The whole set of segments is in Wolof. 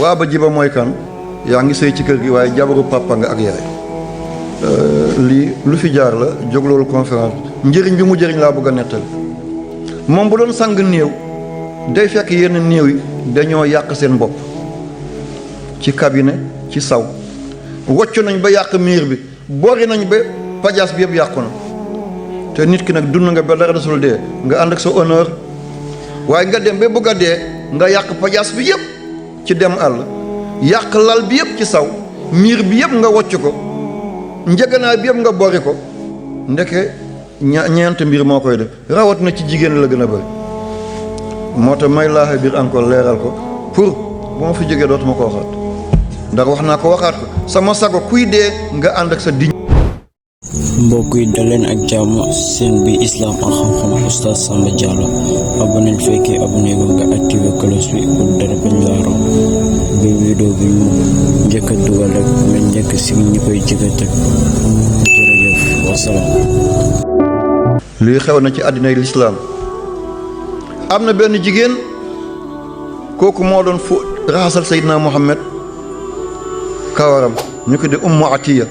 waa ba jiba mooy kan yaa ngi sëy ci kër gi waaye jabaru papa nga ak yaay. lii lu fi jaar la jóg loolu conférence njëriñ bi mu jëriñ laa bëgg a nettali. moom bu doon sang néew day fekk yenn néew yi dañoo yàq seen bopp ci cabinet ci saw wocc nañ ba yàq miir bi boori nañ ba pajaas bi yëpp yàqu na te nit ki nag dund nga ba dara desul dee nga ànd ak sa honneur waaye nga dem ba bëgg a dee nga yàq pajaas bi yëpp ci dem àll yàq lal bi yëpp ci saw miir bi yëpp nga wocc ko njëganaay bi yëpp nga bori ko ndeke ñeent mbir moo koy def rawat na ci jigéen la gën a bëri moo tax may laaxe biir encore leeral ko pour bu ma fi jógee dootuma ko waxaat ndax wax naa ko waxaat ko sama sago kuy dee nga ànd ak sa diñ mbokk yi daleen ak jàmm seen bi islam ak xam-xam oustaz Samba Diallo aboneel fekkee abonné ko nga activé cloche bi pour dara bañ laa raw bi vidéo bi ñu njëkk a dugal rek nga njëkk si ñi koy jëkk a teg jërëjëf wasalaam. lii xew na ci àddinay lislaam am na benn jigéen kooku moo doon fu raxasal Seydina Muhammad kawaram ñu ko di Ummu Atiya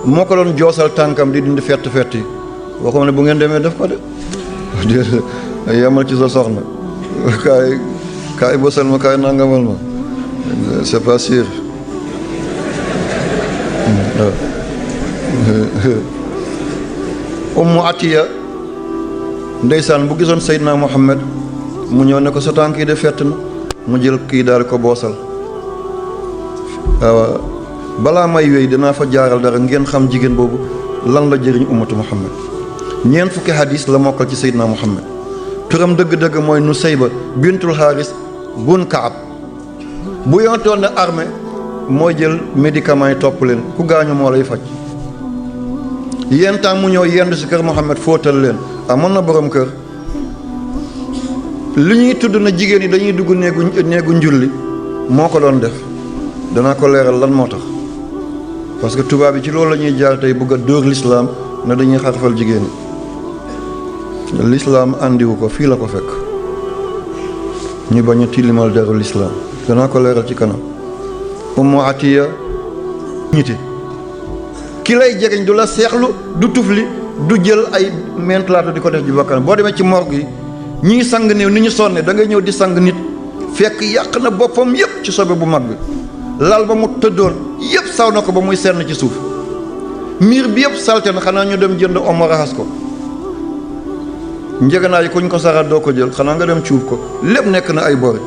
moo ko doon joosal tànkam di dindi fett fett yi waxuma ne bu ngeen demee def ko de yemal ci sa soxna kaay bësal ma kaay nangamal ma c'est pas sûr Ummu Atiya ndeysaan bu gisoon Seydina Muhammad mu ñëw ne ko sa tànk yi de fett na mu jël kii daal ko boosal waaw balaa may wéy dinaa fa jaaral dara ngeen xam jigéen boobu lan la jëriñ ummatu Muhammad ñeent fukki hadis la mokkal ci Seydina Muhammad turam dëgg-dëgg mooy Nusayba bintul Haris bun Kaab bu yontoon ne armée mooy jël médicament yi topp leen ku gaañu moo lay faj yenn temps mu ñëw yendu si kër Muhammad fóotal leen amoon na borom kër li ñuy tudd na jigéen yi dañuy dugg néegu njulli moo ko doon def danaa ko leeral lan moo tax parce que tubaab yi ci loolu la ñuy jaar tey bëgg a dóor lislaam ne dañuy xarfal jigéen yi lislaam àndiwu ko fii la ko fekk ñu bañ a tilimal deru lislaam danaa ko leeral ci kanam Ummu Atiya ñiti ki lay jegeñ du la seexlu du tufli du jël ay mentalaatu di ko def ji bakkan boo demee ci morgue yi ñii sang néew ni ñu sonne da ngay ñëw di sang nit fekk yàq na boppam yépp ci sobe bu mag bi lal ba mu tëddoon yépp saw na ko ba muy senn ci suuf miir bi yépp salte na xanaa ñu dem jënd omo raxas ko njëganaay yi kuñ ko saxaat doo ko jël xanaa nga dem cuub ko lépp nekk na ay bori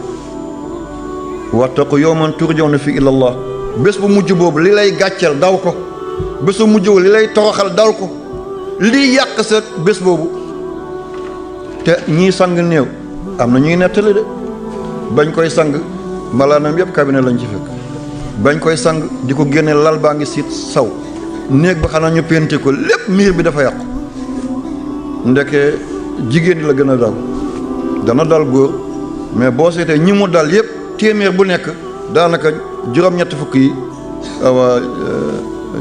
wattaqu yawman turjawna fi ilallah bés bu mujj boobu li lay gàcceel daw ko bés bu mujj boobu li lay toroxal daw ko lii yàq sa bés boobu te ñii sang néew am na ñuy nettali de bañ koy sang malaanam yëpp cabinet lañ ci fekk bañ koy sang di ko génne lal baa ngi siit saw néeg ba xanaa ñu penti ko lépp miir bi dafa yàqu ndeke jigéen ñi la gën a dal dana dal góor mais boo seetee ñi mu dal yëpp téeméer bu nekk daanaka juróom-ñetti fukk yi awa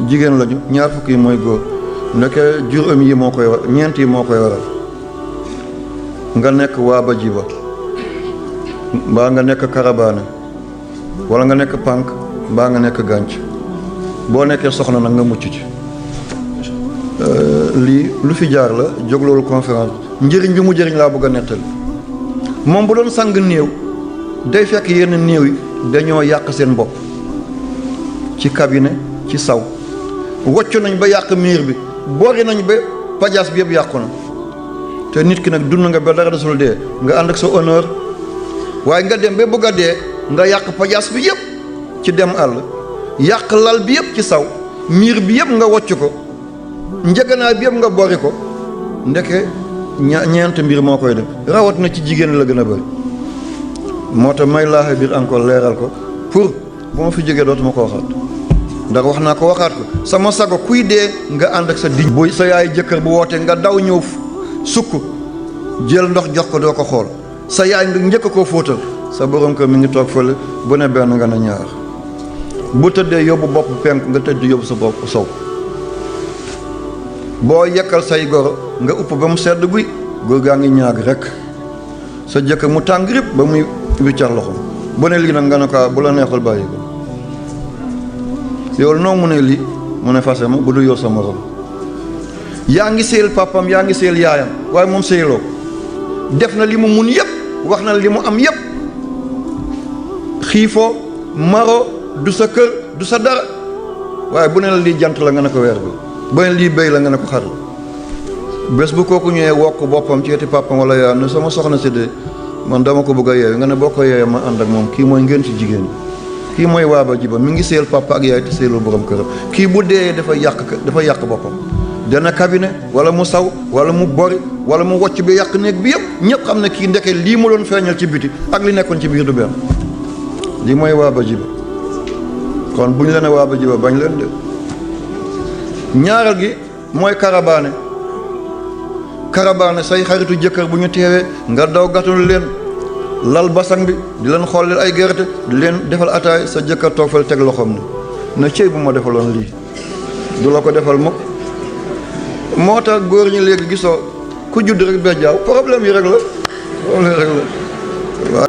jigéen lañu ñaar fukk yi mooy góor ndeke juróom yi moo koy ñeent yi moo koy waral nga nekk waa ba jiba mbaa nga nekk karabaane wala nga nekk pànk mbaa nga nekk gànc boo nekkee soxna nag nga mucc ci lii lu fi jaar la jóg loolu conférence njëriñ bi mu jëriñ laa bëgg a nettali moom bu doon sang néew day fekk yenn néew yi dañoo yàq seen bopp ci cabinet ci saw wocc nañ ba yàq miir bi boori nañ ba pajaas bi yëpp yàqu na te nit ki nag dund nga ba dara desul dee nga ànd ak sa honneur waaye nga dem ba bëgg a dee nga yàq pajaas bi yëpp ci dem àll yàq lal bi yëpp ci saw miir bi yëpp nga wocc ko njëganaay bi yëpp nga bori ko ndeke ñeent mbir moo koy def rawat na ci jigéen la gën a bëri moo tax may laaxe biir encore leeral ko pour bu ma fi jógee dootuma ko waxaat ndax wax naa ko waxaat ko sama sago kuy dee nga ànd ak sa diñ bu sa yaay jëkkër bu wootee nga daw ñëw sukk jël ndox jox ko doo ko xool sa yaay nga njëkk koo fóotal sa borom kër mi ngi toog fële bu ne benn nga ne ñaar bu tëddee yóbbu bopp penk nga tëdd yóbbu sa bopp sow boo yekkal say goro nga upp ba mu sedd guy góor gaa ngi ñaag rek sa jëkkër mu tàng rib ba muy wiccar loxo bu ne lii nag nga ne ko bu la neexul bàyyi ko yow noo mu ne lii mu ne fase ma bu du yow sa morom yaa ngi séyal papam yaa ngi séyal yaayam waaye moom séyaloo def na li mu mun yëpp wax na li mu am yëpp xiifoo maro du sa kër du sa dara waaye bu ne la lii jant la nga ne ko weer bi bu ne lii béy la nga ne ko xar la bés bu kooku ñëwee wokk boppam ci wetu papam wala yaayam ne sama soxna si de man dama ko bëgg a yeewu nga ne boo ko yeewee ma ànd ak moom kii mooy ngeen ci jigéen ñi kii mooy waaba jiba mi ngi séyal papa ak yaay te séyalul borom këram kii bu dee dafa yàq boppam dana cabinet wala mu saw wala mu bori wala mu wocc bi yàq néeg bi yëpp ñëpp xam ne kii ndeke lii mu doon feeñal ci biti ak li nekkoon ci biir du benn lii mooy waaba jiba kon bu ñu leen waaba jiba bañ leen de ñaareel gi mooy karabaane say xaritu jëkkër bu ñu teewee nga daw gàttul leen lal basang bi di leen xool leen ay gerte di leen defal ataay sa jëkkër toog fal teg loxoom ni na cëy bu ma defaloon lii du la ko defal mukk moo tax góor ñi léegi gisoo ku judd rek bejjaaw problème yi rek la